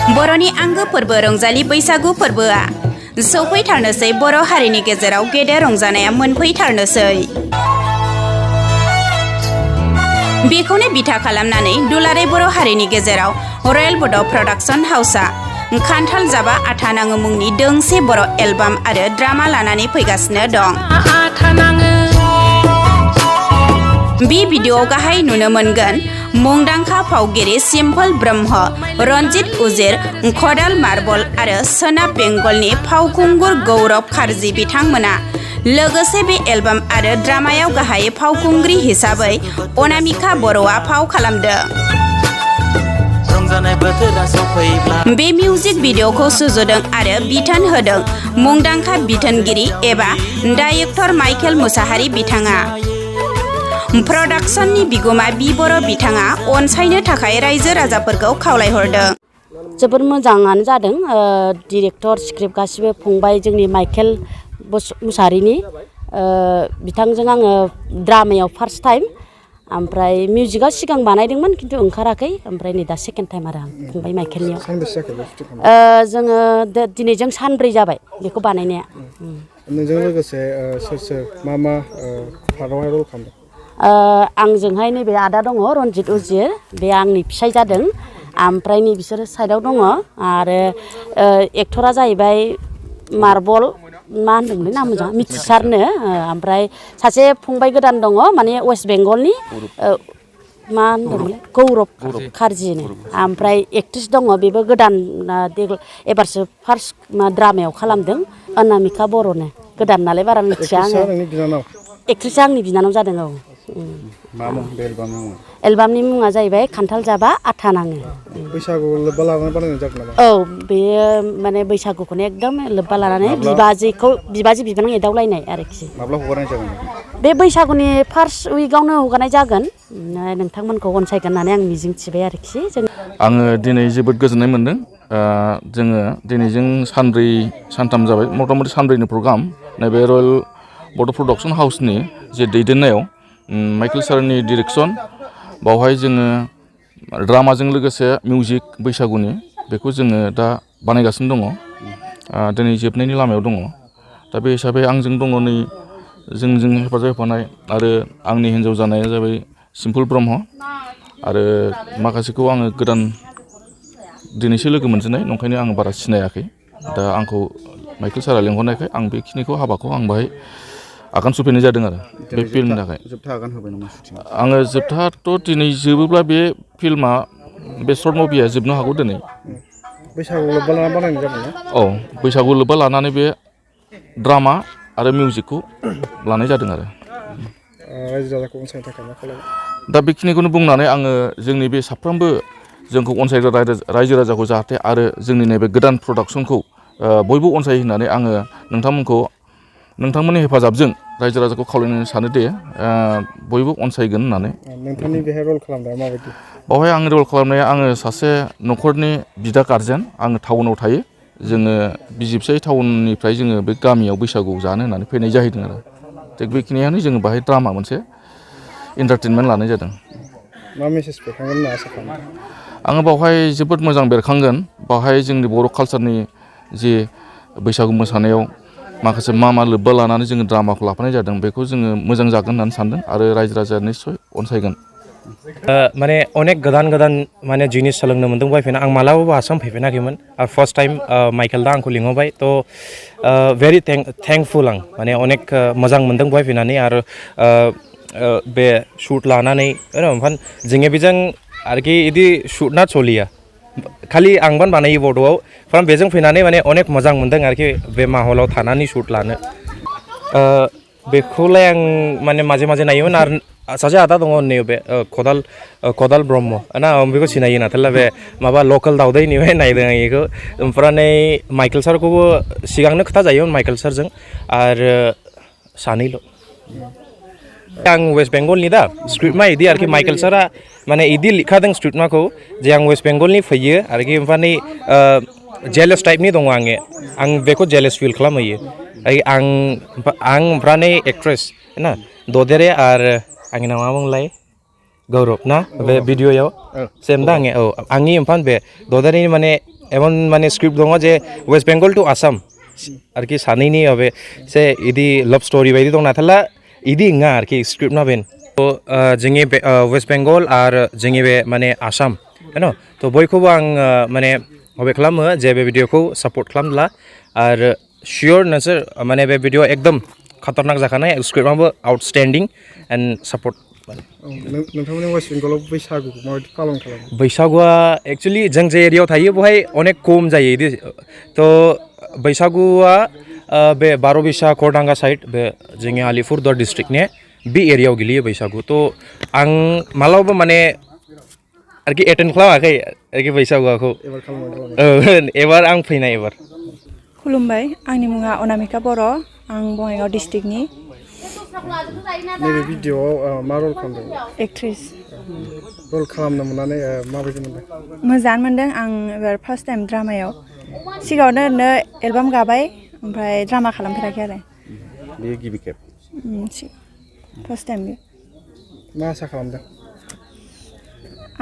बर'नि आंगो फोरबो रंजालि बैसागु फोरबोआ सौफैथारनोसै। बर' हारिनि गेजेराव गेदेर रंजानाया मोनफैथारनोसै। बेखौनो बिथा खालामनानै दुलाराय बर' हारिनि गेजेराव रयेल बड' प्रडाक्शन हाउसआ खान्थाल जाबा आथा नाङो मुंनि दोंसे बर' एलबाम आरो ड्रामा लानानै फैगासिनो दं। बे भिडिअ'आव गाहाय नुनो मोनगोन मुंदांखा फावगिरि सिम्पल ब्रह्म, रनजित उजिर, खदाल मार्बल आरो सोनाब बेंगलनि फावखुंगुर गौरब खारजी बिथांमोना। लोगोसे बे एलबाम आरो ड्रामायाव गाहाय फावखुंग्रि हिसाबै अनामिका बर'आ फाव खालामदों। बे मिउजिक भिडिअ'खौ सुजुदों आरो बिथोन होदों मुंदांखा बिथोनगिरि एबा डाइरेक्टर माइकेल मुसाहारि बिथाङा। प्रडाक्शननि बिगुमा बि बर' बिथाङा अनसायनो थाखाय रायजो राजाफोरखौ खावलायहरदों। जोबोद मोजाङानो जादों। डिरेक्टर स्क्रिप्ट गासिबो फंबाय जोंनि माइकेल मुसाहारिनि बिथांजों आङो ड्रामायाव फार्स्ट टाइम, ओमफ्राय मिउजिकआ सिगां बानायदोंमोन खिन्थु ओंखाराखै, ओमफ्राय नै दा सेकेन्ड टाइम आरो आं फंबाय माइकेलनियाव। जोङो दिनैजों सानब्रै जाबाय बेखौ बानायनाया। नोंजों लोगोसे सोर सोर मा मा पार्टआवहाय रल खालामदों? आंजोंहाय नैबे आदा दङ रनजित उजिर, बे आंनि फिसाय जादों। ओमफ्राय नै बिसोरो साइडआव दङ आरो एक्टरा जाहैबाय मार्बल, मा होनदोंमोनलै नाम मोजां मिथिसारनो। ओमफ्राय सासे फंबाय गोदान दङ माने वेस्ट बेंगलनि, मा होनदोंमोनलाय गौरब खारजिनो। ओमफ्राय एक्ट्रिस दङ बेबो गोदान, एबारसो फार्स्ट ड्रामायाव खालामदों, अनामिका बर'नो। गोदान नालाय बारा मिथिया आङो। एक्ट्रिसआ आंनि बिनानाव जादों। औ। एलबामनि मुङा जाहैबाय खान्थाल जाबा आथा नाङो। बैसागु लोब्बा लानानै बानायनाय जागोन नामा? औ, बेयो माने बैसागुखौनो एकदम लोब्बा लानानै बिबाजै बिबानां एदावलायनाय आरोखि। माब्ला हगारनाय जागोन? बे बैसागुनि फार्स्ट उइकआवनो हगारनाय जागोन। नोंथांमोनखौ अनसायगोन होननानै आं मिजिंथिबाय आरोखि। आङो दिनै जोबोद गोजोननाय मोन्दों। जोङो दिनैजों सानब्रै सानथाम जाबाय, मथा मथि सानब्रैनि प्रग्राम नैबे रयेल बड' प्रडाक्शन हाउसनि जे दैदेननायाव माइकेल सारनि डिरेक्सन, बावहाय जोङो ड्रामाजों लोगोसे मिउजिक बैसागुनि बेखौ जोङो दा बानायगासिनो दङ। दिनै जोबनायनि लामायाव दङ। दा बे हिसाबै आंजों दङ नै जोंजों हेफाजाब होफानाय आरो आंनि हिन्जाव जानाया जाबाय सिम्पल ब्रह्म, आरो माखासेखौ आङो गोदान दिनैसो लोगो मोनजेननाय, नंखायनो आं बारा सिनायाखै। दा आंखौ माइकेल सारा लेंहरनायखाय आं बेखिनिखौ हाबाखौ आं बाहाय आगान सुफैनाय जादों आरो बे फिल्मनि थाखाय। आङो जोबथाथ' दिनै जोबोब्ला बे फिल्मा, बे सर्ट मुभिया जोबनो हागौ दिनै। बैसागु लोब्बा लानानै बानायनाय जागोन ना? औ, बैसागु लोब्बा लानानै बे ड्रामा आरो मिउजिकखौ लानाय जादों आरो। रायजो राजाखौ अनसायनो थाखाय मा खालामो? दा बेखिनिखौनो बुंनानै आङो जोंनि बे साफ्रोमबो जोंखौ अनसायग्रा रायजो राजाखौ जाहाथे आरो जोंनि नैबे गोदान प्रडाक्शनखौ बयबो अनसायो होननानै आङो नोंथांमोननि हेफाजाबजों रायजो राजाखौ खावलायनो सानो दे बयबो अनसायगोन होननानै। नोंथांनि बेहाय रल खालामनाया माबायदि? बावहाय आंनि रल खालामनाया, आङो सासे न'खरनि बिदा गारजेन। आङो टाउनाव थायो। जोङो बिजिबसाइ टाउननिफ्राय जोङो बे गामियाव बैसागु जानो होननानै फैनाय जाहैदों आरो। थिग बेखिनियानो जोङो बाहाय ड्रामा मोनसे एन्टारटेनमेन्ट लानाय जादों। मा मेसेज बेरखांगोन होनना आसा खालामो? आङो बावहाय जोबोद मोजां बेरखांगोन। बावहाय जोंनि बर' कालसारनि जे बैसागु मोसानायाव माखासे मा लोब्बा लानानै जोङो ड्रामाखौ लाफानाय जादों, बेखौ जोङो मोजां जागोन होननानै सानदों आरो रायजो राजाया निस्सय अनसायगोन। माने अनेक गोदान माने जिनिस सोलोंनो मोन्दों फैफिना। आं मालाबाबो आसाम फैफेनाखैमोन आरो फार्स्ट टाइम माइकेल दा आंखौ लिंहरबाय। थ' भेरि थेंकफुल आं, माने अनेक मोजां मोन्दों बेवहाय फैनानै। आरो बे शुट लानानै ओमफ्राय जोंनि बेजों आरोखि बिदि शुटना सलिया, खालि आंबान बानायो बड'आव। ओमफ्राय बेजों फैनानै माने अनेक मोजां मोन्दों आरोखि बे माहलाव थानानै शुट लानो। बेखौलाय आं माने माजे माजे नायोमोन। आरो सासे आदा दङ नैबे खदाल ब्रह्म ना, आं बेखौ सिनायो नाथाय बे माबा लकेल दावदैनिफ्राय नायदों आं बेखौ। ओमफ्राय माइकेल सारखौबो सिगांनो खोथा जायोमोन माइकेल सारजों, आरो सानैल'। आं वेस्ट बेंगलनि दा स्क्रिप्टमा इदि आरोखि माइकेल सारा माने इदि लिखादों स्क्रिप्टमाखौ जे आं वेस्ट बेंगलनि फैयो आरोखि। ओमफ्राय जेलेस टाइपनि दङ आं बेखौ जेलेस फिल खालामहैयो। आं ओमफ्राय एक्ट्रेस ना ददेरे आरो आंनि नामा बुंलाय गौरब ना, बे भिडिअ'आव सेम दा आंनि। औ, आंनि ओमफ्राय बे ददेरेनि माने एमन माने स्क्रिप्ट दङ जे वेस्ट बेंगल टू आसाम आरोखि सानैनि अबे से इदि लव स्टोरी बायदि दं नाथाला इदि नङा आरोखि स्क्रिप्ट ना बेन जोंनि वेस्ट बेंगल आरो जोंनि बे माने आसाम न तो बयखौबो आं माने अबे खालामो जे बे भिडिअखौ सापर्ट खालामला आरो शियर नोंसोर माने बे भिडिअ एकदम खतरनाक जाखानाय स्क्रिप्टआबो आउटस्टेन्डिं एन्ड सापर्ट नोंथांमोननि वेस्ट बेंगलाव बैसागुखौ माबायदि पालन खालामो बैसागुआ एक्चुअलि जों जे एरियायाव थायो बेवहाय अनेक खम जायो इदि तो बैसागुआ बे बार'बिसा खरदांगा साइड बे जोंनि आलिपुरदुवार डिस्ट्रिक्टनि बे एरियायाव गोलैयो बैसागु तो आं मालाबाबो माने आरोखि एटेन्ड खालामाखै आरोखि बैसागुखौ एबार आं फैनाय एबार खुलुमबाय आंनि मुङा अनामिका बर' आं बङाइगाव डिस्ट्रिक्टनि नैबे भिडिअआव मा रल खालामदों एक्ट्रेस रल खालामनो मोननानै माबायदि मोनदों मोजां मोनदों आं एबार फार्स्ट टाइम ड्रामायाव सिगाङावनो ओरैनो एलबाम गाबाय ओमफ्राय ड्रामा खालामफेराखै आरो बेयो गिबि खेब फार्स्ट टाइम मा आसा खालामदों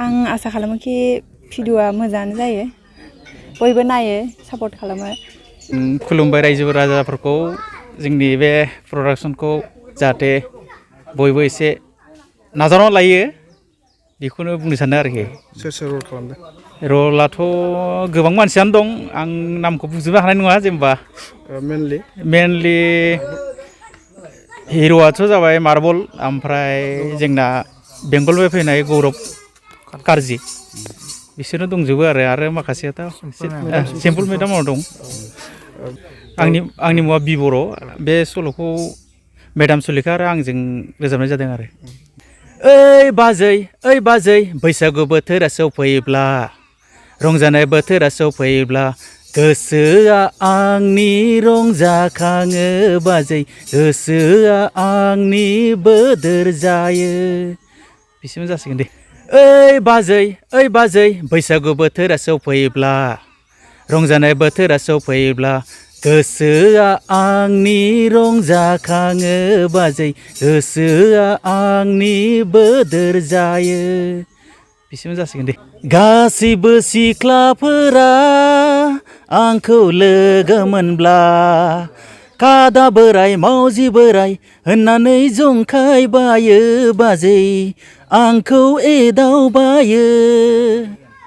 आं आसा खालामो कि भिडिअआ मोजाङानो जायो बयबो नायो सापर्ट खालामो खुलुमबाय रायजो राजाफोरखौ जोंनि बे प्रडाक्शनखौ जाहाथे बयबो एसे नाजावना लायो बेखौनो बुंनो सानो आरोखि सोर रल खालामदों रलाथ' गोबां मानसियानो दं आं नामखौ बुंजोबनो हानाय नङा जेनेबा मेनलि हिर'आथ' जाबाय मार्बल ओमफ्राय जोंना बेंगलनिफ्राय फैनाय गौरब कारजि बिसोरनो दंजोबो आरो माखासेयाथ' सिम्पोल मेदामाव दं आंनि मुङा बि बर' बे सल'खौ मेदाम सुलेखा आरो आंजों रोजाबनाय जादों आरो ओइ बाजै बैसागु बोथोरा सौफैयोब्ला रंजानाय बोथोरा सौफैयोब्ला गोसोआ आंनि रंजाखाङो बाजै गोसोआ आंनि बोदोर जायो बिसिम जासिगोन दे ओइ बाजै बैसागु बोथोरा सौफैयोब्ला रंजानाय बोथोरा सौफैयोब्ला गोसोआ आंनि रंजाखाङो बाजै गोसोआ आंनि बोदोर जायो बिसिम जासिगोन दे गासिबो सिख्लाफोरा आंखौ लोगो मोनब्ला कादा बोराय मावजि बोराय होननानै जंखायबायो बाजै आंखौ एदावबायो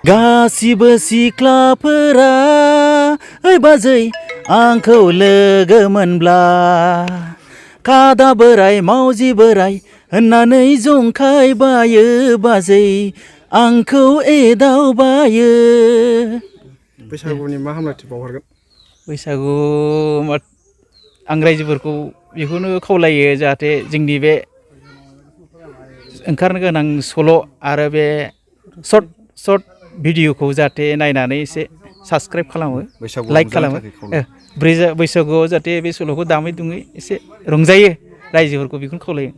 गासिबो सिख्लाफोरा ओइ बाजै आंखौ लोगो मोनब्ला कादा बोराय मावजि बोराय होननानै जंखायबायो बाजै आंखौ एदावबायो बैसागुनि मा हामलायथि बावहरगोन बैसागु आं रायजोफोरखौ बेखौनो खावलायो जाहाथे जोंनि बे ओंखारनो गोनां सल' आरो बे सर्ट भिडिअखौ जाहाथे नायनानै एसे साबस्क्राइब खालामो लाइक खालामो बैसागुआव जाहाथे बे सल'खौ दामै दुङै एसे रंजायो रायजोफोरखौ बेखौनो खावलायो